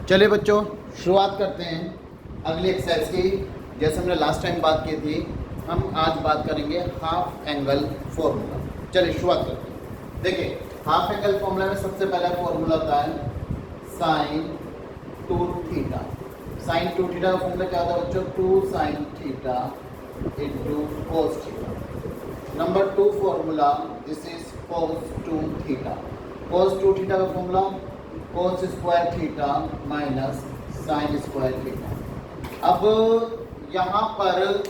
चलिए बच्चों, शुरुआत करते हैं अगली एक्सरसाइज की। जैसे हमने लास्ट टाइम बात की थी, हम आज बात करेंगे हाफ एंगल फॉर्मूला। चलिए शुरुआत करते हैं। देखिए, हाफ एंगल फॉर्मूला में सबसे पहला फॉर्मूला होता है साइन 2 थीटा। साइन 2 थीटा का फॉर्मूला क्या होता है बच्चों? 2 sine theta into cos theta. Number 2 formula, this is cos 2 theta. Cos 2 theta का formula cos square theta minus sine square theta. अब यहाँ पर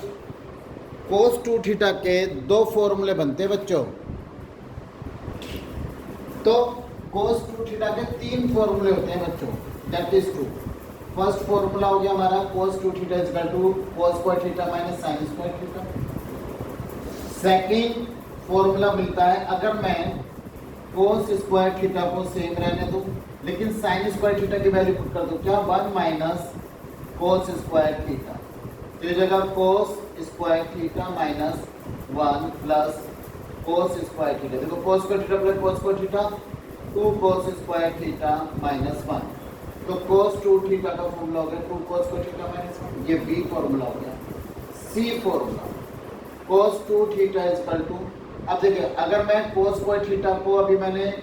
कोस 2 थीटा के दो फॉर्मूले बनते हैं बच्चों। तो कोस 2 थीटा के 3 फॉर्मूले होते हैं बच्चों, that is true. First formula हो गया हमारा cos 2 theta is equal to cos square theta minus sine square theta. Second formula मिलता है अगर मैं कोस स्क्वायर थीटा को सेम रहने दूं लेकिन साइन स्क्वायर थीटा की वैल्यू पुट कर दूं, क्या 1 माइनस कोस स्क्वायर थीटा। तो ये जगह cos square theta minus 1 plus cos square theta. देखो cos square theta plus cos square theta 2 cos square theta minus 1। तो कोस 2 थीटा का फॉर्मूला हो गया 2 कोस स्क्वायर थीटा माइनस 1। ये बी फॉर्मूला हो गया। C formula cos 2 theta is equal to, अब देखिए अगर मैं कोस स्क्वायर थीटा को अभी मैंने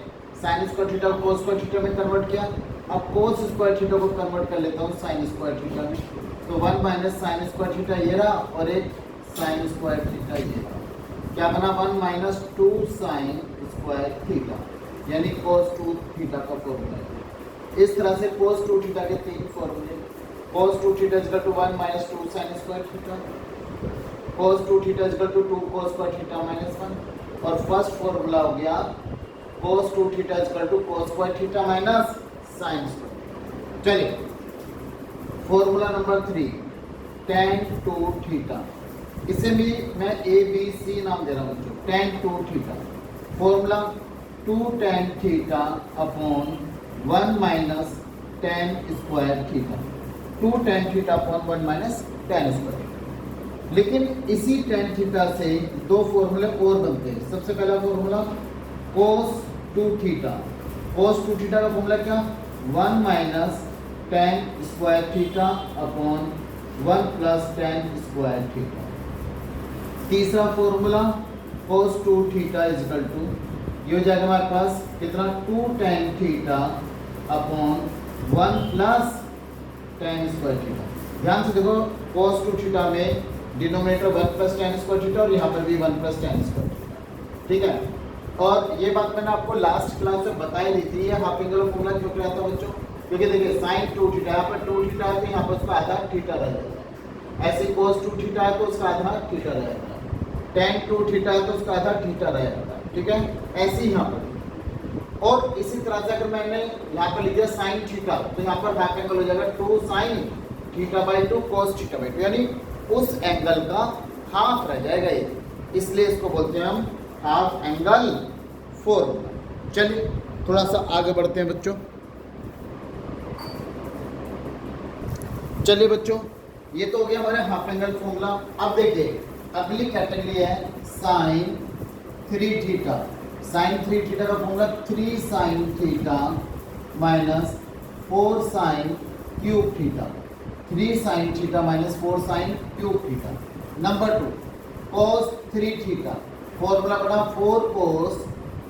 साइन स्क्वायर थीटा को कोस स्क्वायर थीटा में कन्वर्ट किया, अब कोस स्क्वायर थीटा को कन्वर्ट कर लेता हूँ साइन स्क्वायर थीटा में। तो 1 माइनस साइन स्क्वायर थीटा ये रहा और एक साइन स्क्वायर थीटा ये रहा। क्या बना 1 माइनस 2 साइन स्क्वायर थीटा, यानी कोस 2 थीटा का फॉर्मूला है। इस तरह से कोस 2 थीटा के 3 फॉर्मूले। Cos 2 theta is equal to 1 minus 2 sine square theta, cos 2 theta is equal to 2 cos square theta minus 1। और फर्स्ट फॉर्मूला हो गया cos 2 theta is equal to cos square theta minus sine square. चलिए formula number 3 tan 2 theta. इसे भी मैं A B C नाम दे रहा हूँ बच्चों। tan 2 theta formula 2 tan theta upon 1 minus tan square theta. 2 tan theta upon 1 minus tan square. लेकिन इसी tan थीटा से दो फॉर्मूले और बनते हैं। सबसे पहला formula cos 2 theta. Cos 2 theta का फॉर्मूला क्या? 1 minus tan square theta upon 1 plus tan square theta. तीसरा formula cos 2 theta is equal to, ये हो जाएगा हमारे पास कितना 2 tan theta upon 1 plus tan square theta. ध्यान से देखो कोस 2 थीटा में denominator 1 plus tan square theta और यहाँ पर भी 1 प्लस tan स्क्वायर थीटा। ठीक है, और ये बात मैंने आपको लास्ट क्लास में बताई दी थी। ये हाफ एंगल फॉर्मूला क्यों कहता है बच्चों? क्योंकि देखिए साइन 2 थीटा, यहाँ पर 2 थीटा है तो यहाँ पर उसका आधा थीटा रह जाएगा। ऐसे कोस 2 थीटा है तो उसका आधा थीटा रहेगा। tan 2 थीटा है तो उसका आधा थीटा रहेगा। ठीक है, ऐसे ही यहाँ पर। और इसी तरह से अगर मैंने यहाँ पर लिख दिया साइन थीटा तो यहाँ पर हाफ एंगल हो जाएगा 2 sine theta by 2 cos theta by 2, यानी उस एंगल का हाफ रह जाएगा ये, इसलिए इसको बोलते हैं हम हाफ एंगल फॉर्मूला। चलिए थोड़ा सा आगे बढ़ते हैं बच्चों। चलिए बच्चों, ये तो हो गया हमारे हाफ एंगल फॉर्मूला। अब देखिए अगली कैटेगरी है साइन 3 थीटा। साइन 3 थीटा का formula 3 sine theta minus 4 sine cube theta. 3 sine theta minus 4 sine cube theta. Number 2 cos 3 theta. Formula बना 4 cos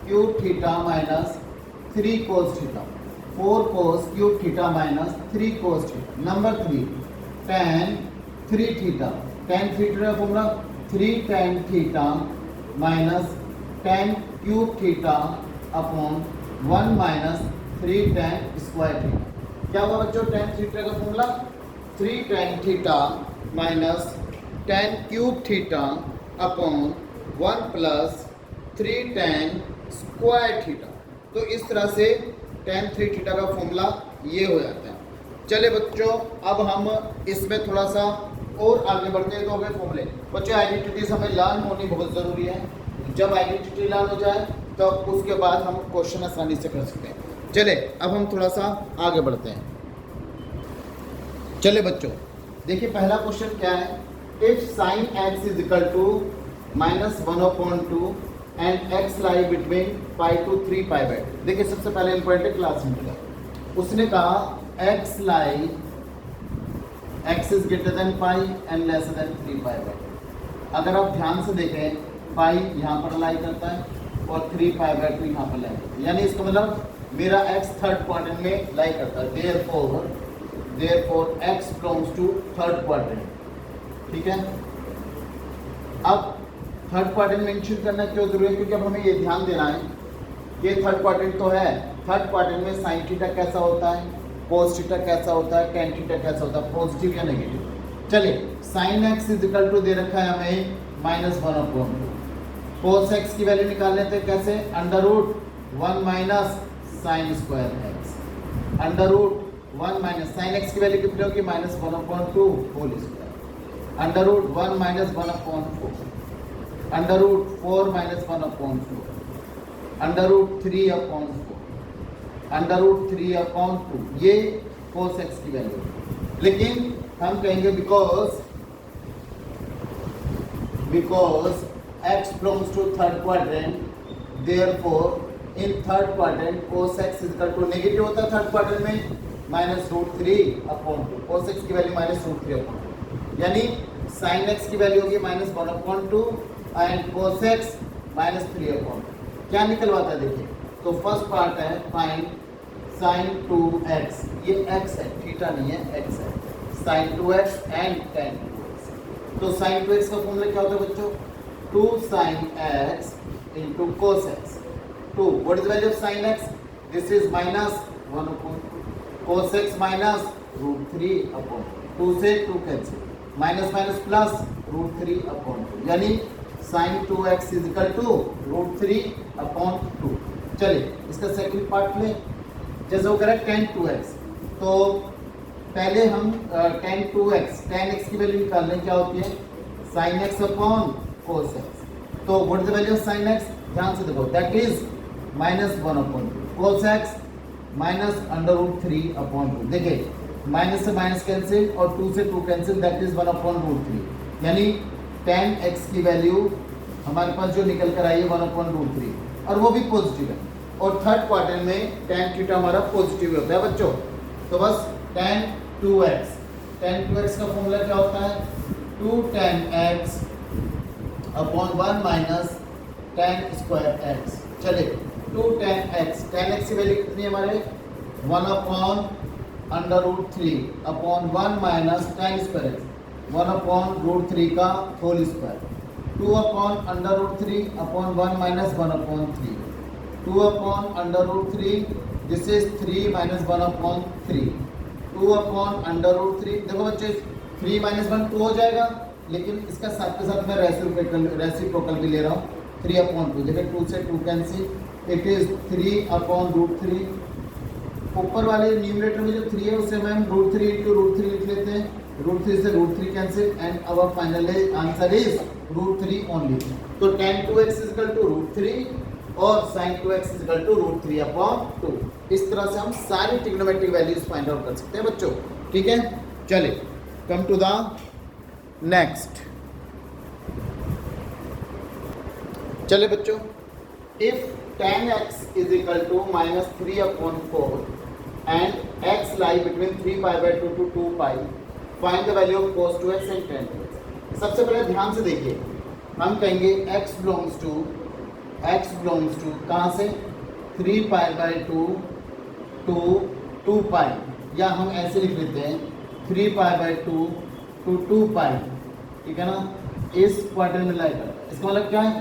cube theta minus 3 cos theta. 4 cos cube theta minus 3 cos theta. Number 3 tan 3 theta. tan 3 theta का formula 3 tan theta minus tan cube theta upon 1 minus 3 tan square theta. क्या हुआ बच्चों? tan theta का formula 3 tan theta minus tan cube theta upon 1 plus 3 tan square theta. तो इस तरह से tan 3 theta का फॉर्मूला ये हो जाता है। चलिए बच्चों, अब हम इसमें थोड़ा सा और आगे बढ़ते हैं। तो हमें फॉर्मूले बच्चों आइडेंटिटीज हमें लर्न होनी बहुत ज़रूरी है। जब आइडेंटिटी लर्न हो जाए तो उसके बाद हम क्वेश्चन आसानी से कर सकते हैं। चलिए अब हम थोड़ा सा आगे बढ़ते हैं। चलिए बच्चों, देखिए पहला क्वेश्चन क्या है? If sine x is equal to -1/2 and x lie between pi to 3 pi by. देखिए सबसे पहले इंपॉर्टेंट क्लास इंटीग्रल। उसने कहा x lie x is greater than pi and less than 3π/2। अगर आप ध्यान से देखें पाई यहाँ पर लाई करता है और 3π/2 यहाँ पर लाई करता है, यानी इसका मतलब मेरा x थर्ड क्वाड्रेंट में लाई करता है। Therefore x belongs to third quadrant. ठीक है, अब थर्ड क्वाड्रेंट मेंशन करना क्यों जरूरी है? क्योंकि अब हमें ये ध्यान देना है कि थर्ड क्वाड्रेंट तो है, थर्ड क्वाड्रेंट में साइन थीटा कैसा होता है, कोस थीटा कैसा होता है, टेन थीटा कैसा होता है, पॉजिटिव या नेगेटिव। चलिए sine X is equal to दे रखा है हमें -1/2। कोस एक्स की वैल्यू निकाल लेते हैं कैसे? √1 minus sine square x, √1 minus sine x की वैल्यू कितनी होगी? -1/2 होल स्क्वायर, √1 माइनस 1/4, √4 माइनस 1/4, √3/4, √3/2, ये cos x की वैल्यू। लेकिन हम कहेंगे because x belongs to third quadrant, therefore in third quadrant cos x is equal to negative होता है थर्ड क्वाड्रेंट में -√3/2, cos x की वैल्यू -√3/2, यानी sin x की वैल्यू होगी -1/2 एंड cos x -3/2। क्या निकलवाता है देखिए, तो फर्स्ट पार्ट है फाइंड sin 2x, ये x है, थीटा नहीं है, x है, sin 2x and tan 2x। तो sin 2x का फॉर्मूला क्या होता है बच्चों? 2 sin x into cos x। 2, what is the value of sin x? This is -1/2, cos x -√3/2, 2 से 2 कैंसिल, माइनस माइनस प्लस √3/2, यानी sin 2x is equal to √3/2। चलिए इसका सेकंड पार्ट में जैसे वो करें tan 2x, तो पहले हम tan 2x की वैल्यू निकाल लें, क्या होती है? sin x/cos x। तो what is the value of sin x? ध्यान से देखो, दैट इज -1/2, cos x -√3/2। देखिए माइनस से माइनस कैंसिल और 2 से 2 कैंसिल, दैट इज 1/√3, यानी tan x की वैल्यू हमारे पास जो निकल कर आई है 1/√3, और वो भी पॉजिटिव है। और थर्ड क्वार्टर में tan थीटा हमारा पॉजिटिव होता है बच्चों। तो बस tan 2x का फॉर्मूला क्या होता है? 2 tan x/1 minus tan square x। चलिए 2 tan x की वैल्यू कितनी है हमारे? 1/√3/1 माइनस tan स्क्वायर x, 1/√3 का whole square, 2/√3/1 minus 1/3, 2/√3, this is 3 minus 1/3, 2/√3। देखो बच्चे 3 माइनस 1 2 हो जाएगा, लेकिन इसका साथ के साथ मैं रेसिप्रोकल भी ले रहा हूँ, 3/2। देखिए 2 से 2 कैंसिल, इट इज 3/√3। ऊपर वाले न्यूमरेटर में जो 3 है उससे हम √3 into √3 लिख लेते हैं, √3 से √3 cancel, and our final answer is √3 only. तो tan 2x is equal to √3 और sin 2x is equal to √3/2। इस तरह से हम सारी ट्रिग्नोमेट्रिक वैल्यूज फाइंड आउट कर सकते हैं बच्चों। ठीक है, चलिए कम टू द नेक्स्ट। चलिए बच्चों, if tan x is equal to -3/4 and x lie between 3π/2 to 2π, find the value of cos 2x and tan 2x। सबसे पहले ध्यान से देखिए, हम कहेंगे x belongs to कहाँ से? 3π/2 to 2π, या हम ऐसे लिख लेते हैं 3π/2 to 2π। ठीक है ना, इस क्वार्टर में लाई कर, इसका मतलब क्या है?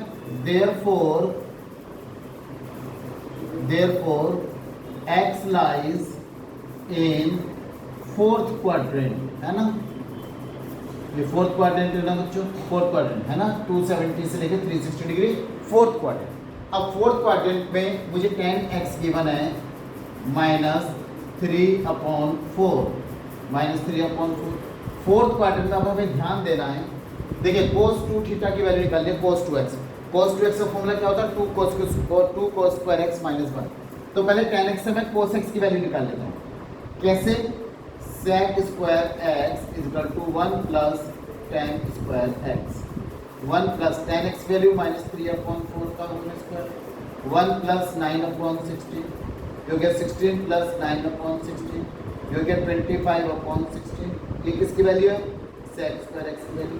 therefore x lies in fourth quadrant, है ना? ये फोर्थ क्वाड्रेंट है ना बच्चों, फोर्थ क्वाड्रेंट है ना, 270 से लेकर 360 डिग्री फोर्थ क्वाड्रेंट। अब फोर्थ क्वाड्रेंट में मुझे tan x गिवन है -3/4, फोर्थ क्वाड्रेंट में अब हमें ध्यान देना है। देखिए cos 2 थीटा की वैल्यू निकाल लिया, cos 2x का फॉर्मूला क्या होता है? 2 cos स्क्वायर x -1। तो पहले tan x से मैं cos x की वैल्यू निकाल लेता हूँ। कैसे? sec square x is equal to 1 plus tan square x, 1 plus tan x value -3/4 का होल स्क्वायर, 1 प्लस 9/16 हो गया 16 plus 9/16 upon 16, you get 25 upon 16। ये किसकी वैल्यू है? सेक स्क्वायर एक्स की वैल्यू।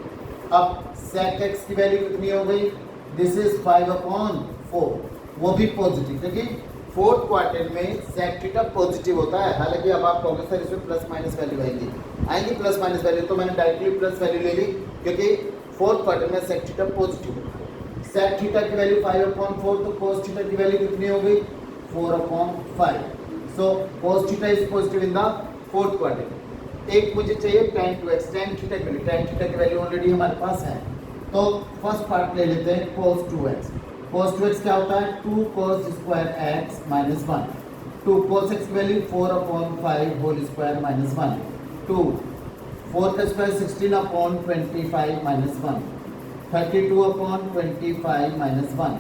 अब सेक एक्स की वैल्यू कितनी हो गई? दिस इज 5 अपॉन 4, वो भी पॉजिटिव, क्योंकि फोर्थ क्वार्टर में सेक थीटा पॉजिटिव होता है। हालांकि अब आप कहोगे सर इसमें प्लस माइनस वैल्यू आएंगी प्लस माइनस वैल्यू, तो मैंने डायरेक्टली प्लस वैल्यू ले ली, क्योंकि फोर्थ क्वार्टर में सेक थीटा पॉजिटिव होता है। सेक थीटा की वैल्यू 5 अपॉन 4, तो कोस थीटा की वैल्यू कितनी हो गई? 4 upon 5। So cos theta is positive in the fourth quarter. एक मुझे चाहिए tan 2x, tan थीटा की वैल्यू, tan थीटा की वैल्यू ऑलरेडी हमारे पास है, तो फर्स्ट पार्ट ले लेते हैं cos 2x। cos 2x क्या होता है? 2 cos square x minus 1। 2 cos x की value 4 upon 5 whole square minus 1। 2 4 का स्क्वायर 16 upon 25 minus 1। 32 upon 25 minus 1।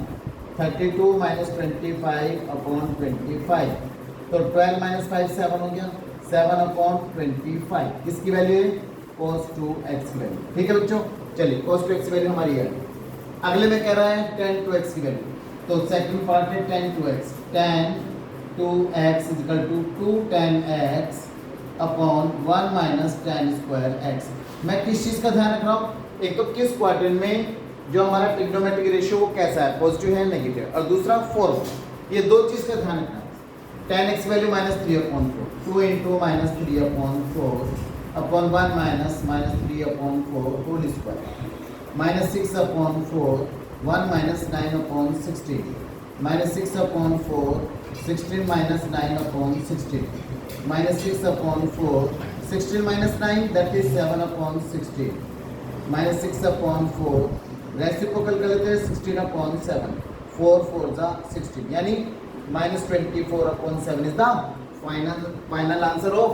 32 minus 25 upon 25, तो 12 माइनस 5 7 हो गया, 7 अपॉन 25। किसकी वैल्यू है? cos 2x की वैल्यू। ठीक है बच्चों, चलिए cos 2x की वैल्यू हमारी है। अगले में कह रहा है tan 2x की वैल्यू, तो सेकंड पार्ट है tan 2x। tan 2x is equal to 2 tan x upon 1 minus tan square x। मैं किस चीज़ का ध्यान रख रहा हूँ? एक तो किस क्वार्टर में जो हमारा ट्रिग्नोमेट्रिक रेशियो वो कैसा है, पॉजिटिव है नेगेटिव, और दूसरा फॉर्म। ये दो चीज़ का ध्यान रखना है। tan x value minus 3 upon 4, 2 into minus 3 upon 4 upon 1 minus 3 upon 4 whole square, minus 6 upon 4, 1 minus 9 upon 16, minus 6 upon 4, 16 minus 9 upon 16, minus 6 upon 4, 16 minus 9 that is 7 upon 16, minus 6 upon 4, reciprocal कर लेते हैं 16 upon 7, 4 4 जा 16, यानी minus 24 upon 7 is the final answer of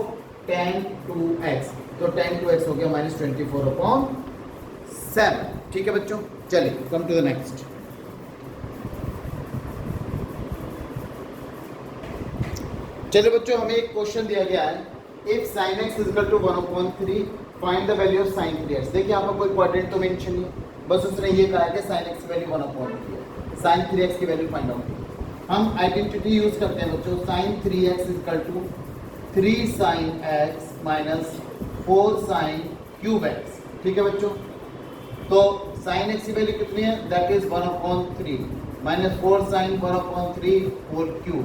tan 2x। तो tan 2x हो गया minus 24 upon 7। ठीक है बच्चों, चलिए कम टू द नेक्स्ट। चलिए बच्चों, हमें एक क्वेश्चन दिया गया है, if sin x is equal to 1/3 find the value of sin 3x। देखिए यहाँ पर कोई क्वाड्रेंट तो मेंशन नहीं, बस उसने ये कहा है कि sin x की वैल्यू 1/3 है, sin 3x की वैल्यू फाइंड आउट कीजिए। हम आइडेंटिटी यूज करते हैं बच्चों, sin 3x is equal to 3 sin x minus 4 sin cube x। ठीक है बच्चों, तो sin x की वैल्यू कितनी है? That is 1/3 minus 4 sin 1/3 whole cube,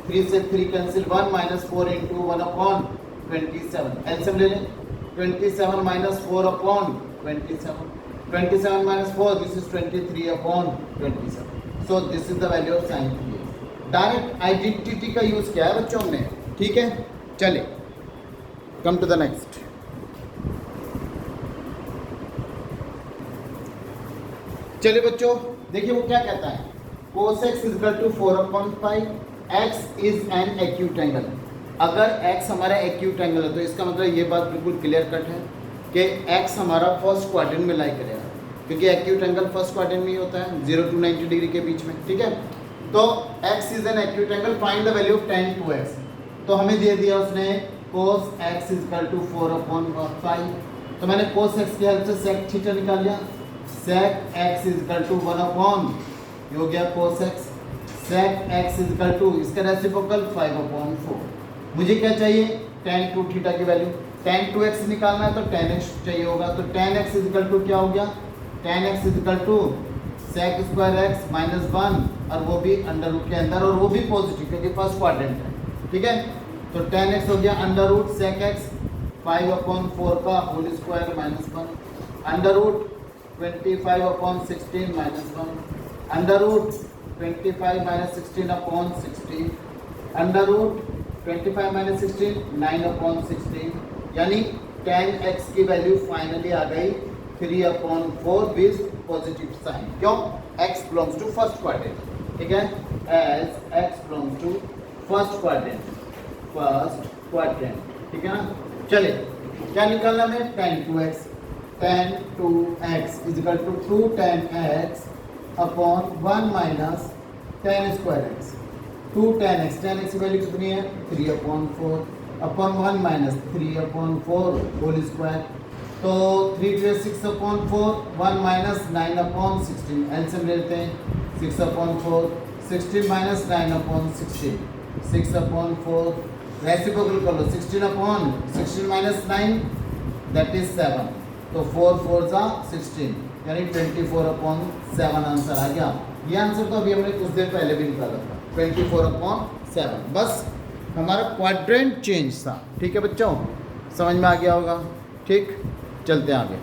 3 से 3 कैंसिल, 1 माइनस 4 इंटू 1/27। एलसीएम ले लें, 27 minus 4/27, 27 minus 4 this is 23/27। So this is the value of sin 3x। Direct identity का यूज किया है बच्चों हमने। ठीक है, चलिए कम टू द नेक्स्ट। चलिए बच्चों, देखिए वो क्या कहता है, cos x is equal to 4/5, x is an acute angle. अगर x हमारा एक्यूट एंगल है तो इसका मतलब ये बात बिल्कुल क्लियर कट है कि x हमारा फर्स्ट क्वाड्रेंट में लाई करेगा, क्योंकि एक्यूट एंगल फर्स्ट क्वाड्रेंट में ही होता है 0 to 90 डिग्री के बीच में। ठीक है, तो x is an acute angle, find the value of tan 2x। तो हमें दे दिया उसने cos x is equal to 4/5, तो मैंने cos x की हेल्प से sec थीटा निकाल लिया। sec x is equal to 1/, ये हो गया cos x। sec x is equal to इसका रेसिप्रोकल 5/4। मुझे क्या चाहिए? tan 2 थीटा की वैल्यू। tan 2x निकालना है तो tan x चाहिए होगा, तो tan x is equal to क्या हो गया? tan x is equal to sec square x minus 1, और वो भी अंडर रूट के अंदर, और वो भी पॉजिटिव क्योंकि फर्स्ट क्वाड्रेंट है। ठीक है, तो tan x हो गया अंडर रूट sec x 5/4 का whole square minus 1, under root 25/16 minus 1, under root 25 minus 16/16, under root 25 minus 16 9/16, यानी tan x की वैल्यू फाइनली आ गई 3/4 विद पॉजिटिव साइन। क्यों? x belongs to first quadrant. ठीक है, as x belongs to first quadrant, ठीक है ना। चलिए क्या निकालना है? tan 2x। tan 2x is equal to 2 tan x upon 1 minus tan square x। 2 tan x, tan x की वैल्यू कितनी है? 3/4 अपॉन 1 माइनस 3/4 होल स्क्वायर, तो 3 to 6/4, 1 माइनस 9/16। एलसीएम लेते हैं, 6/4, 16 माइनस 9/16, 6/4, रेसिप्रोकल कर लो, 16 अपॉन 16 माइनस 9 दैट इज 7, तो 4 4 जा 16 यानी 24 अपॉन 7 आंसर आ गया। ये आंसर तो अभी हमने कुछ देर पहले भी निकाला था, 24 अपॉन 7। बस हमारा क्वाड्रेंट चेंज था। ठीक है बच्चों, समझ में आ गया होगा। ठीक, चलते हैं आगे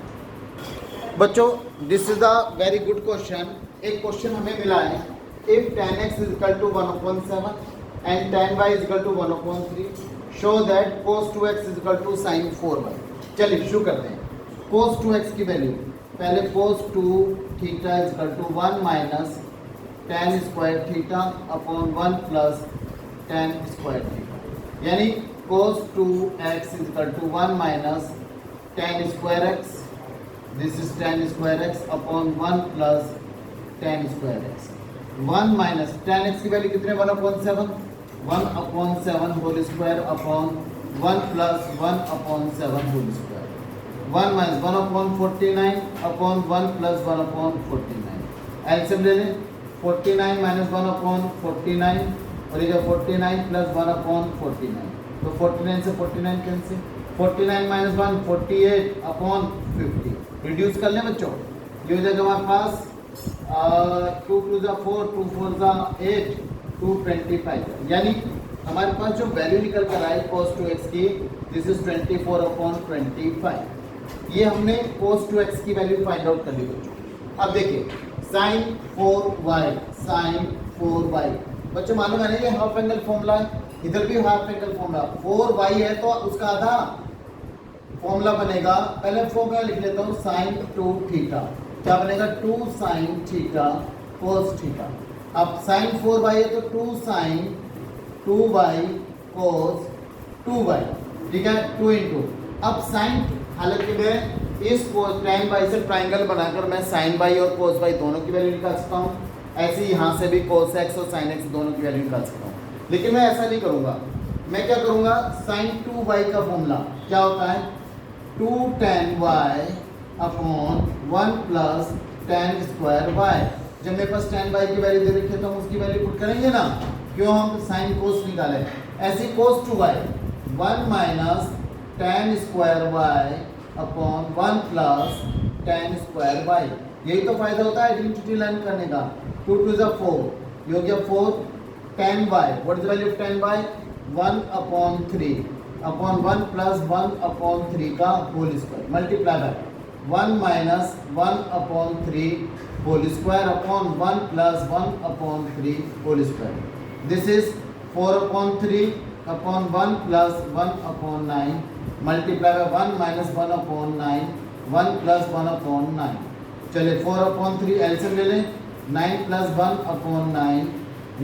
बच्चों। This is a very good question. एक क्वेश्चन हमें मिला है, if tan x is equal to 1/7 and tan y is equal to 1/3, show that cos 2x is equal to sin 4y। चलिए शुरू करते हैं। cos 2x की वैल्यू, पहले cos 2 theta is equal to 1 minus tan square theta upon 1 plus tan square theta, यानी cos 2x is equal to 1 minus tan square x, this is tan square x upon 1 plus tan square x। 1 minus tan x की value कितने, 1/7, 1/7 whole square upon 1 plus 1/7 whole square, 1 minus 1/49 upon 1 plus 1/49। LCM ले लें, 49 minus 1/49 और ये 49 plus 1/49, तो 49 से 49 cancel, 49 minus 1 48 upon 50। Reduce कर लें बच्चों, ये हो जाएगा हमारे पास 2 2 जा 4, 2 4 जा 8, 225, यानी हमारे पास जो वैल्यू निकल कर आई cos 2x की, दिस इज 24 अपॉन 25। ये हमने cos 2x की वैल्यू फाइंड आउट कर ली बच्चों। अब देखिए sin 4y बच्चों मालूम है ना, ये हाफ एंगल फॉर्मूला है, इधर भी हाफ एंगल फॉर्मूला, 4y है तो उसका आधा फॉर्मूला बनेगा। पहले फॉर्मूला लिख लेता हूँ, sin 2 थीटा क्या बनेगा, 2 sin थीटा cos थीटा। अब sin 4y है तो 2 sin 2y cos 2y, ठीक है, 2 इंटू, अब sin, हालांकि मैं इस tan y से ट्राइंगल बनाकर मैं sin y और cos y दोनों की वैल्यू निकाल सकता हूँ, ऐसे ही यहाँ से भी cos x और sin x दोनों की वैल्यू निकाल सकता हूँ। लेकिन मैं ऐसा नहीं करूँगा, मैं क्या करूँगा, sin 2y का फॉर्मूला क्या होता है, 2 tan y upon 1 plus tan square y। जब मेरे पास tan y की वैल्यू दे रखी है तो हम उसकी वैल्यू पुट करेंगे ना, क्यों, हम sin cos निकाले। ऐसे cos 2y 1 minus tan square y upon 1 plus tan square y। यही तो फायदा होता है आइडेंटिटी लर्न करने का। 2 2 जा 4, ये हो गया 4 tan y, what is the value of tan y, 1/3 upon 1 plus 1/3 का whole square multiply by 1 minus 1/3 whole square upon 1 plus 1/3 whole square. This is 4/3 upon 1 plus 1/9 multiply by 1 minus 1/9, 1 plus 1/9। चलिए 4/3 LCM ले लें, 9 plus 1/9,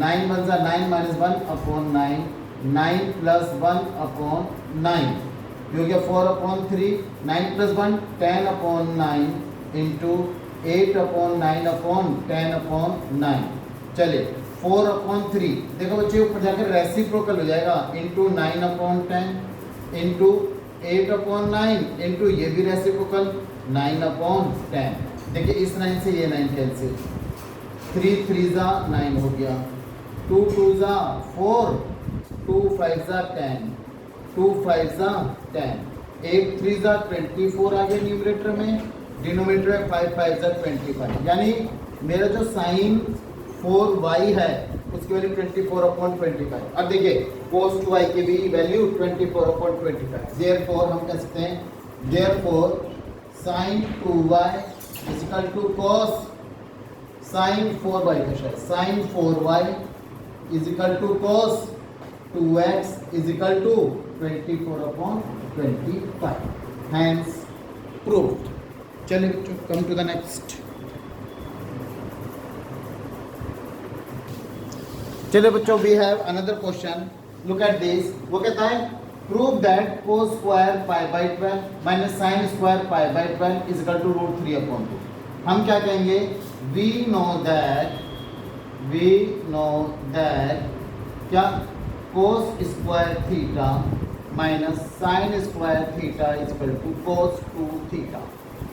9 1 जा 9 minus 1/9, 9 plus 1/9, ये हो गया 4/3, 9 plus 1 10/9 into 8/9/10/9। चलिए 4/3, देखो बच्चे ऊपर जाकर रेसिप्रोकल हो जाएगा, इंटू 9/10 इंटू 8/9 इंटू ये भी रेसिप्रोकल 9/10। देखिए इस 9 से ये 9 कैंसिल, 3 3 जा 9 हो गया, 2 2 जा 4, 2 5 जा 10, 2 5 जा 10, 8 3 जा 24 आ गया न्यूमरेटर में, डिनोमिनेटर में 5 5 जा 25, यानी मेरा जो sin 4y है उसकी वैल्यू 24/25। अब देखिए cos 2y की भी वैल्यू 24/25। देयरफॉर हम कह सकते हैं, therefore sin 2y is equal to cos sin 4y का शायद sin 4y is equal to cos 2x is equal to 24/25, hence proved. चलिए बच्चों, कम टू द नेक्स्ट। चलिए बच्चों, we have another question, look at this. वो कहता है prove that cos square π/12 minus sin square π/12 is equal to √3/2। हम क्या कहेंगे, वी नो दैट क्या, cos square theta minus sin square theta is equal to cos 2 theta.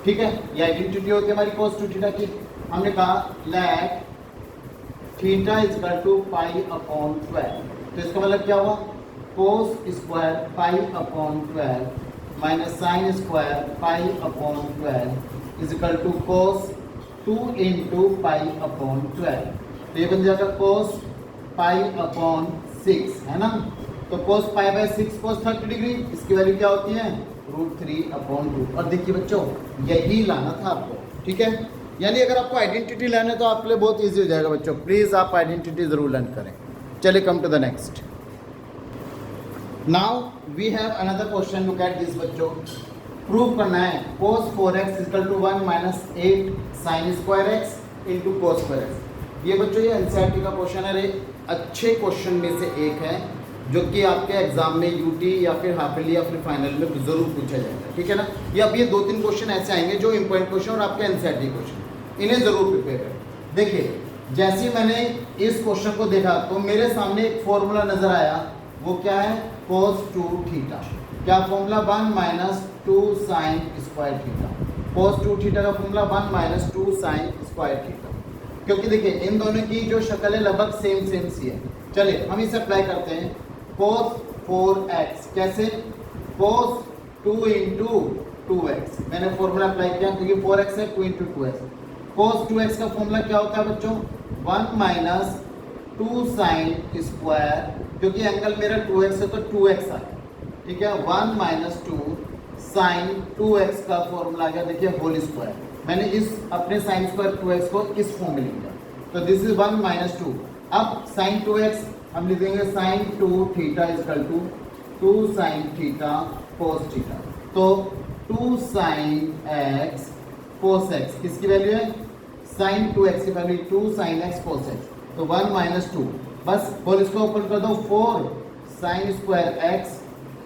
ठीक है, ये आइडेंटिटी होती है हमारी cos 2 थीटा की। हमने कहा let theta is equal to π/12, तो इसका मतलब क्या हुआ, cos square pi upon 12 minus sine square pi upon 12 is equal to cos 2 into pi upon 12। तो ये बन जाएगा कोस पाई अपॉन 6, है ना। तो कोस पाई बाय 6 कोस 30 डिग्री, इसकी वैल्यू क्या होती है √3 अपॉन 2। और देखिए बच्चों यही लाना था आपको, ठीक है। यानी अगर आपको आइडेंटिटी लाना है तो आपके लिए बहुत इजी हो जाएगा बच्चों। प्लीज़ आप आइडेंटिटी ज़रूर लर्न करें। चलिए come to the next. Now we have another question, look at this बच्चों। प्रूव करना है cos 4x equal to 1 minus 8 sine square x into cos square x। ये बच्चों ये एनसीईआरटी का क्वेश्चन है, अच्छे क्वेश्चन में से एक है जो कि आपके एग्जाम में यूटी या फिर हाफ ईयरली या फिर फाइनल में ज़रूर पूछा जाएगा, ठीक है ना। ये अब ये 2-3 क्वेश्चन ऐसे आएंगे जो इंपॉर्टेंट क्वेश्चन और आपके एनसीईआरटी क्वेश्चन, इन्हें ज़रूर प्रिपेयर करें। देखिए जैसे ही मैंने इस क्वेश्चन को देखा तो मेरे सामने एक फॉर्मूला नजर आया, वो क्या है cos 2 थीटा। क्या formula 1 minus 2 sine square theta. cos 2 theta का formula 1 minus 2 sine square theta. क्योंकि देखिए इन दोनों की जो शक्ल है लगभग सेम सी है। चलिए हम इसे अप्लाई करते हैं। cos 4x कैसे, cos 2 इंटू 2x। मैंने फॉर्मूला अप्लाई किया क्योंकि 4x है, 2 इंटू 2x। cos 2x का फॉर्मूला क्या होता है बच्चों 1 माइनस 2 साइन स्क्वायर, क्योंकि एंगल मेरा 2x है तो 2x आ गया, ठीक है। 1 माइनस 2 साइन 2x का फॉर्मूला आ गया, देखिए होल स्क्वायर। मैंने इस अपने साइन स्क्वायर 2x को इस फॉर्म में लिखा, तो दिस इज 1 माइनस 2। अब साइन 2x हम लिख देंगे sine 2 theta is equal to 2 sine theta cos theta. तो 2 साइन x कोस x किसकी वैल्यू है, साइन 2x की value 2 sine x cos x। तो 1 माइनस 2, बस होल इसको ओपन कर दो, 4 sign square x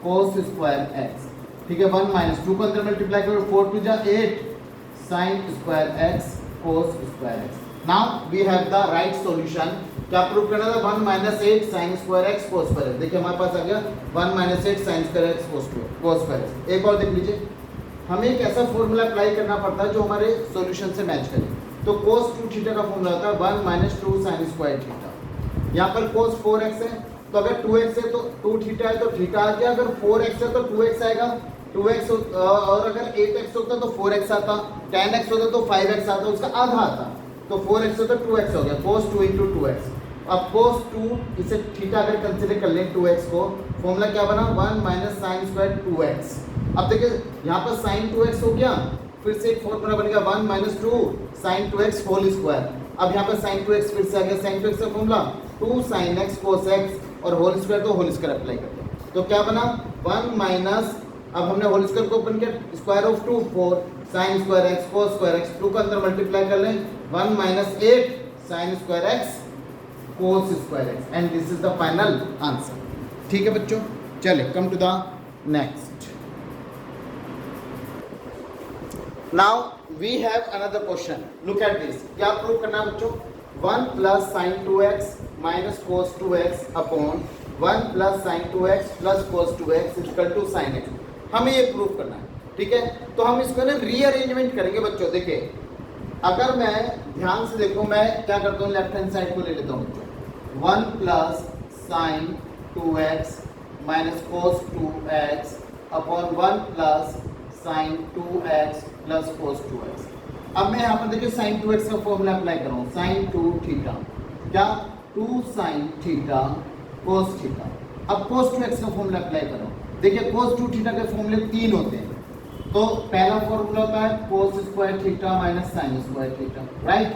cos square x, ठीक है। 1 माइनस 2 को अंदर मल्टीप्लाई करो, 4 2 जा 8 sine square x cos square x। Now we have the right solution. क्या प्रूव करना था 1 minus 8 sine square x cos square x। देखिए हमारे पास आ गया 1 minus 8 sine square x cos square x। एक और देख लीजिए, हमें एक ऐसा फॉर्मूला अप्लाई करना पड़ता है जो हमारे सॉल्यूशन से मैच करे। तो cos 2 थीटा का फॉर्मूला होता है 1 माइनस 2 साइन स्क्वायर थीटा। यहाँ पर cos 4x है, तो अगर 2x है तो 2 थीटा है तो थीटा आ गया। अगर 4x है तो 2x आएगा, 2x और अगर 8x होता तो 4x आता, 10x होता तो 5x आता, उसका आधा आता। तो 4x होता तो 2x हो गया, cos 2 इंटू 2x। अब cos 2 इसे थीटा अगर कंसिडर कर लें 2x को, फॉर्मूला क्या बना 1 माइनस साइन स्क्वायर 2x। अब देखिए यहाँ पर साइन 2x हो गया, फिर से एक फॉर्मूला बन गया 1 minus 2 sign 2x whole square. अब यहाँ पर साइन 2x फिर से आ गया, साइन 2x का formula 2 sine x cos x और होल स्क्वायर तो होल स्क्वायर अप्लाई करते हैं। तो क्या बना 1 माइनस, अब हमने होल स्क्वायर को ओपन किया, square of 2 4 sign square x cos square x, 2 का अंदर मल्टीप्लाई कर लें 1 minus 8 sine square x cos square x, and this is the final answer. ठीक है बच्चों, चलिए come to the next. Now we have another question, look at this. क्या prove करना है बच्चों 1 plus sine 2x minus cos 2x upon 1 plus sine 2x plus cos 2x equal to sine x। हमें ये प्रूव करना है, ठीक है। तो हम इसको ना रीअरेंजमेंट करेंगे बच्चों। देखिए अगर मैं ध्यान से देखो, मैं क्या करता हूँ लेफ्ट हैंड साइड को ले लेता हूँ बच्चों। 1 plus sine 2x minus cos 2x upon 1 plus sine 2x plus cos 2x। अब मैं यहाँ पर देखिए साइन 2x का फॉर्मूला अप्लाई कर रहा हूँ, साइन 2 थीटा, क्या 2 साइन थीटा कोस थीटा। अब कोस 2x का फॉर्मूला अप्लाई कर रहा हूँ। देखिए कोस 2 थीटा के फॉर्मूले 3 होते हैं। तो पहला फॉर्मूला होता है कोस square theta minus sine square theta, right.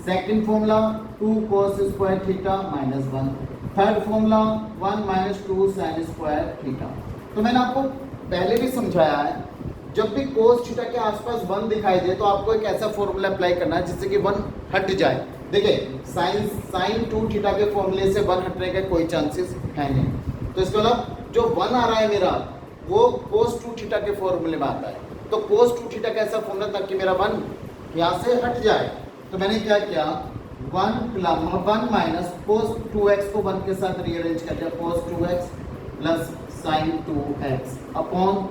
Second formula 2 cos square theta minus 1। Third formula 1 minus 2 sine square theta. तो मैंने आपको पहले भी समझाया है, जब भी कोस थीटा के आसपास 1 दिखाई दे तो आपको एक ऐसा फॉर्मूला अप्लाई करना है जिससे कि 1 हट जाए। देखिए साइन 2 थीटा के फॉर्मूले से 1 हटने के कोई चांसेस है नहीं। तो इसका मतलब जो 1 आ रहा है मेरा वो cos 2 थीटा के फॉर्मूले में आता है। तो cos 2 थीटा का ऐसा फॉर्मूला ताकि मेरा 1 यहाँ से हट जाए। तो मैंने क्या किया 1 माइनस cos 2x को 1 के साथ रीअरेंज कर दिया, cos 2x plus sine 2x upon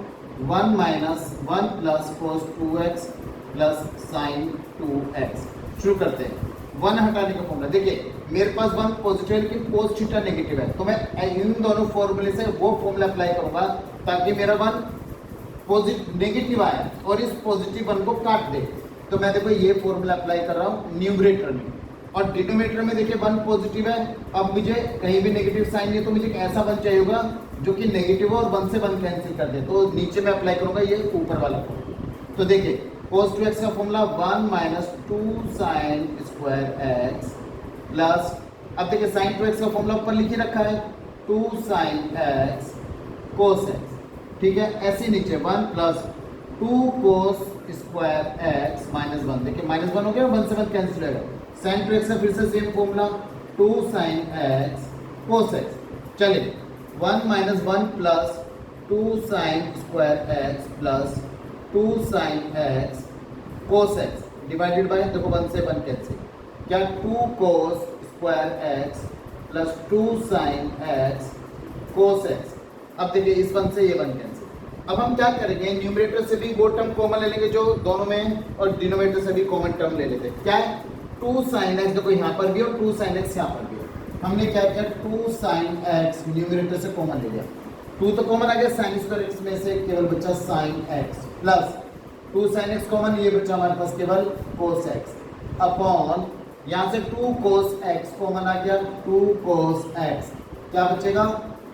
1 minus 1 plus cos 2x plus sine 2x। शुरू करते हैं। वन हटाने का फॉर्मूला देखिए, मेरे पास वन पॉजिटिव है लेकिन cos थीटा नेगेटिव है, तो मैं इन दोनों फॉर्मूले से वो फॉर्मूला अप्लाई करूंगा ताकि मेरा वन पॉजिटिव नेगेटिव आए और इस पॉजिटिव वन को काट दे। तो मैं देखो ये फॉर्मूला अप्लाई कर रहा हूँ न्यूमरेटर में, और डिनोमिनेटर में देखिए वन पॉजिटिव है। अब मुझे कहीं भी नेगेटिव साइन नहीं है, तो मुझे एक ऐसा वन चाहिए होगा जो कि नेगेटिव हो और वन से वन कैंसिल कर दे, तो नीचे में अप्लाई करूंगा ये ऊपर वाला फॉर्मूला। तो देखिए cos 2x का formula 1 minus 2 sine square x plus, अब देखिए साइन 2x का फॉर्मूला ऊपर लिख ही रखा है 2 साइन एक्स कोस एक्स, ठीक है। ऐसे नीचे 1 plus 2 cos square X minus 1, देखिए माइनस 1 हो गया, 1 से 1 कैंसिल हो गया। साइन 2x का फिर से same formula 2 sine x cos x. चलिए 1 minus 1 plus 2 sine square x plus 2 sine x cos x divided by, देखो 1 से 1 कैंसिल, क्या 2 cos square x plus 2 sine x cos x. अब देखिए इस 1 से ये 1 कैंसिल। अब हम क्या करेंगे, न्यूमरेटर से भी वो टर्म कॉमन ले लेंगे जो दोनों में, और डिनोमिनेटर से भी कॉमन टर्म ले लेते हैं। क्या है 2 साइन एक्स, देखो यहाँ पर भी और 2 साइन एक्स यहाँ पर भी है। हमने क्या किया 2 साइन एक्स न्यूमरेटर से कॉमन ले लिया, 2 तो कॉमन आ गया, साइन स्क्वायर एक्स में से केवल बचा sine x plus 2 sine x common, ये बचा हमारे पास केवल कोस एक्स अपॉन, यहाँ से 2 कोस एक्स कॉमन आ गया, 2 कोस एक्स, क्या बचेगा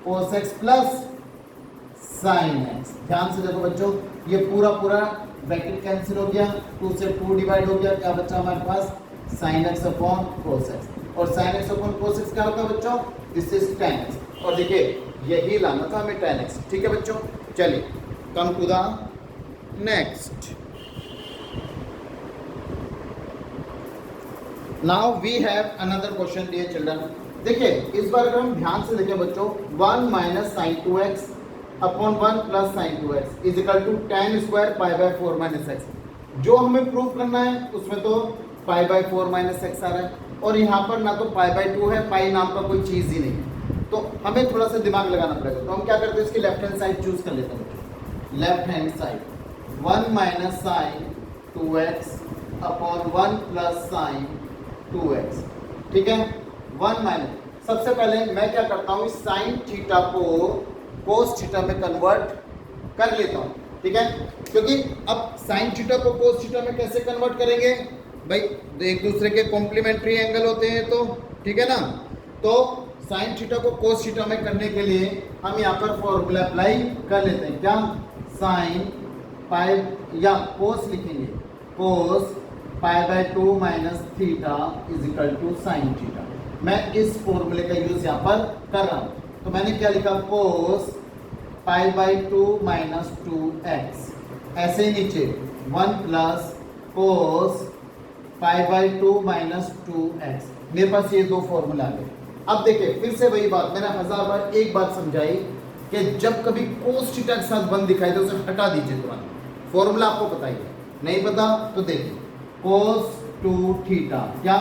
कोस एक्स प्लस साइन एक्स। ध्यान से देखो बच्चों, ये पूरा पूरा ब्रैकेट कैंसिल हो गया, 2 से 2 डिवाइड हो गया, क्या बचा हमारे पास sine X upon cos X, और sine X upon cos X क्या होता है बच्चों, दिस इज tan x, और देखिए यही लाना था हमें tan x, ठीक है बच्चों। चलिए come to the next, now we have another question dear children. देखिए इस बार अगर हम ध्यान से देखें बच्चों, 1 minus sine 2x upon 1 plus sine 2x is equal to tan square pi by 4 minus x. जो हमें प्रूव करना है उसमें तो पाई बाय 4 माइनस एक्स आ रहा है, और यहाँ पर ना तो पाई बाय 2 है, पाई नाम का कोई चीज़ ही नहीं है, तो हमें थोड़ा सा दिमाग लगाना पड़ेगा। तो हम क्या करते हैं, इसकी लेफ्ट हैंड साइड चूज कर लेते हैं। Left hand side 1 minus sine 2x upon 1 plus sine 2x, ठीक है। 1 माइनस, सबसे पहले मैं क्या करता हूँ, इस साइन थीटा को कोस थीटा में कन्वर्ट कर लेता हूँ, ठीक है। क्योंकि अब साइन थीटा को कोस थीटा में कैसे कन्वर्ट करेंगे भाई, एक दूसरे के कॉम्प्लीमेंट्री एंगल होते हैं, तो ठीक है ना। तो साइन थीटा को कोस थीटा में करने के लिए हम यहाँ पर फॉर्मूला अप्लाई कर लेते हैं, क्या साइन पाई, या कोस लिखेंगे, cos pi by 2 minus theta is equal to sine theta. मैं इस फॉर्मूले का यूज यहाँ पर कर रहा हूँ, तो मैंने क्या लिखा, कोस पाई बाय 2 माइनस 2x, ऐसे ही नीचे 1 plus cos pi by 2 minus 2x। मेरे पास ये दो फॉर्मूला आ गए। अब देखिए फिर से वही बात, मैंने 1000 बार एक बात समझाई कि जब कभी कोस थीटा के साथ 1 दिखाई दे उसे हटा दीजिए तुरंत। फॉर्मूला आपको पता ही है, नहीं पता तो देखिए कोस 2 थीटा, क्या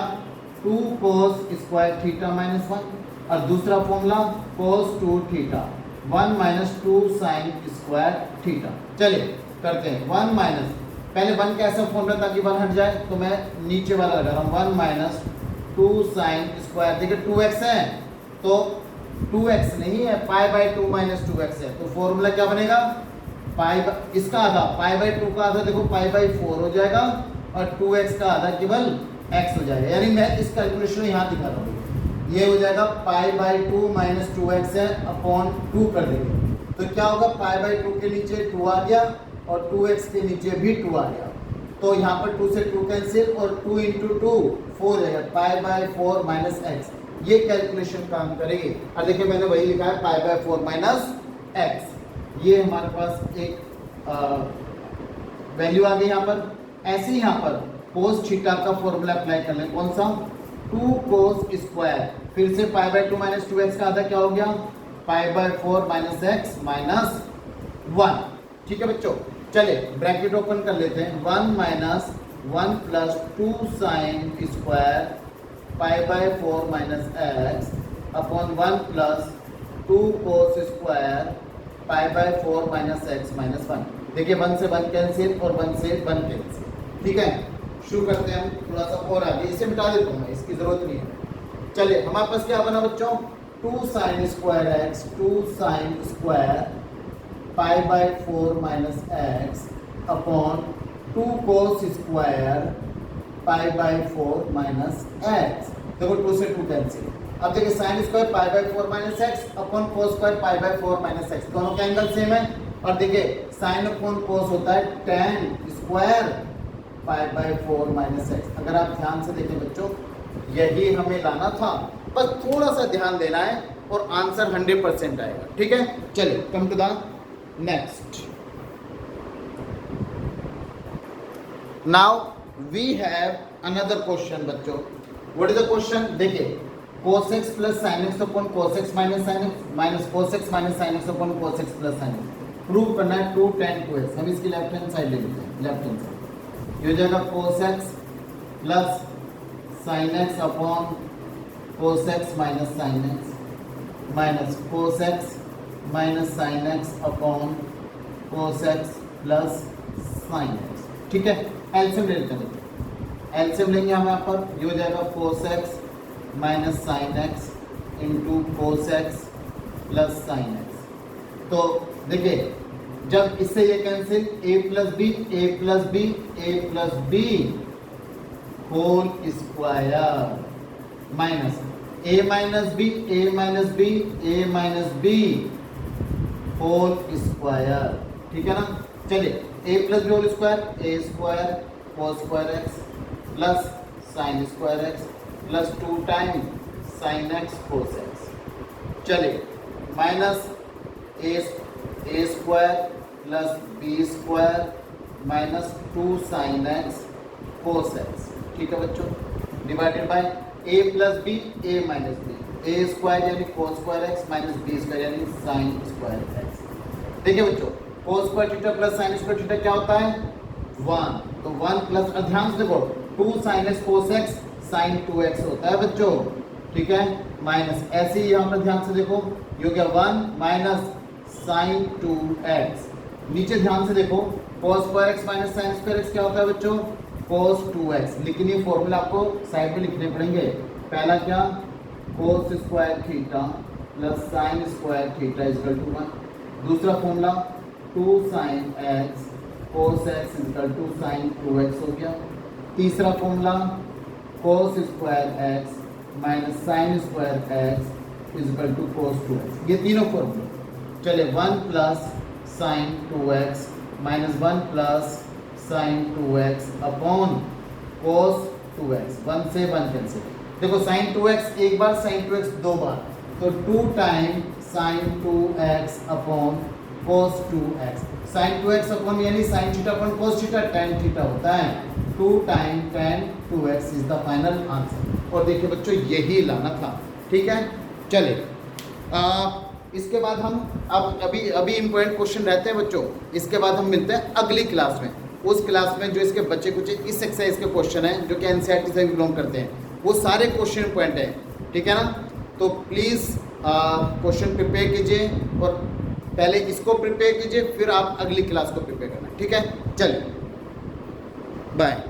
2 कोस स्क्वायर थीटा माइनस 1, और दूसरा formula cos 2 theta 1 minus 2 sine square theta. चलिए करते हैं 1 माइनस, पहले 1 का ऐसा फॉर्मूला ताकि 1 हट जाए, तो मैं नीचे वाला लगा रहा हूँ 1 माइनस 2 साइन स्क्वायर, देखिए 2x है तो 2x नहीं है, पाई बाय 2 माइनस 2x है, तो फॉर्मूला क्या बनेगा, पाई इसका आधा पाई बाय 2 का आधा देखो पाई बाय 4 हो जाएगा, और 2x का आधा केवल x हो जाएगा। यानी मैं इस कैलकुलेशन में यहाँ दिखा रहा हूँ, ये हो जाएगा पाई बाय 2 माइनस 2x है अपॉन 2 कर देंगे, तो क्या होगा, पाई बाय 2 के नीचे 2 आ गया और 2x के नीचे भी 2 आ गया, तो यहाँ पर 2 से 2 कैंसिल, और 2 इंटू 2 4 है, पाई बाय 4 माइनस एक्स, ये कैलकुलेशन काम करेगी। और देखिए मैंने वही लिखा है पाई बाय 4 माइनस एक्स, ये हमारे पास एक वैल्यू आ गई यहाँ पर। ऐसे ही यहाँ पर कोस थीटा का फॉर्मूला अप्लाई कर लें, कौन सा, 2 कोस स्क्वायर, फिर से पाई बाय 2 माइनस 2x का आधा क्या हो गया, पाई बाय 4 माइनस एक्स माइनस 1, ठीक है बच्चों। चलिए ब्रैकेट ओपन कर लेते हैं, 1 minus 1 plus 2 sine square pi by 4 minus x upon 1 plus 2 cos square pi by 4 minus x minus 1। देखिए 1 से 1 कैंसिल और 1 से 1 कैंसिल, ठीक है। शुरू करते हैं हम थोड़ा सा और आगे, इसे मिटा देता हूँ मैं, इसकी जरूरत नहीं है। चलिए हमारे पास क्या बना बच्चों, 2 sin square x, 2 sin square pi by 4 minus x upon 2 cos square pi by 4 minus x. देखो 2 से 2 कैंसिल। अब देखिए sign square pi by 4 minus x upon cos square pi by 4 minus x, दोनों के एंगल सेम है। और देखिए sine upon कोस होता है tan square pi by 4 minus x. अगर आप ध्यान से देखें बच्चों, यही हमें लाना था, बस थोड़ा सा ध्यान देना है और आंसर 100% आएगा। ठीक है, चलिए come to the next. Now we have another question बच्चों। व्हाट इज द क्वेश्चन, देखिए cos x plus sin x upon cos x minus sin x minus cos x minus sin x upon cos x plus sin x prove करना है 2 tan 2x। हम इसकी left hand side ले लेते हैं, left hand side ये हो जाएगा cos x plus sin x upon cos x minus sin x minus cos x minus sin x upon cos x plus sin x। ठीक है, एलसीएम ले लेते हैं, एलसीएम लेंगे हम यहाँ पर, ये हो जाएगा cos x minus sine x into cos x plus sine x. तो देखिए जब इससे ये cancel, a plus B a plus B a plus b whole square minus a minus B A minus B A minus b whole square. ठीक है ना, चलिए a plus b whole square a square cos square x plus sine square x plus 2 time sine x cos x. चलिए minus ए square plus B square minus 2 sine x cos X. ठीक है बच्चों, divided by A plus B A minus B A square यानी cos square X minus B square यानी sine square X. देखिए बच्चों cos square theta plus sine square theta क्या होता है 1, तो 1 प्लस, ध्यान से देखो 2 sine x cos x sine 2x होता है बच्चों। ठीक है, माइनस ऐसे ही यहाँ पर ध्यान से देखो, ये हो गया 1 माइनस साइन 2x। नीचे ध्यान से देखो cos square X minus sine square x क्या होता है बच्चों cos 2x। लेकिन ये फॉर्मूला आपको साइड में लिखने पड़ेंगे। पहला क्या, cos square theta plus sine square theta equal to 1। दूसरा formula 2 sine x cos x equal to sine 2x हो गया। तीसरा formula cos square x minus sine square x equal to cos 2x। ये तीनों फॉर्मूले। चलिए 1 plus sine 2x minus 1 plus sine 2x upon cos 2x, 1 से 1 cancel. देखो sign 2x एक बार, साइन 2x 2 बार, तो 2 time sine 2x upon cos 2x। Sine 2x upon यानी sine theta upon cos theta tan theta होता है, 2 time tan 2x is the final answer. और देखिए बच्चों यही लाना था। ठीक है, चलिए इसके बाद हम अभी इंपॉर्टेंट क्वेश्चन रहते हैं बच्चों। इसके बाद हम मिलते हैं अगली क्लास में, उस क्लास में जो इसके बच्चे कुछ इस एक्सरसाइज के क्वेश्चन हैं जो कि एनसीईआरटी से बिलोंग करते हैं, वो सारे क्वेश्चन इंपॉर्टेंट हैं। ठीक है ना, तो प्लीज़ क्वेश्चन प्रिपेयर कीजिए और पहले इसको प्रिपेयर कीजिए, फिर आप अगली क्लास को प्रिपेयर करना। ठीक है, चलिए बाय।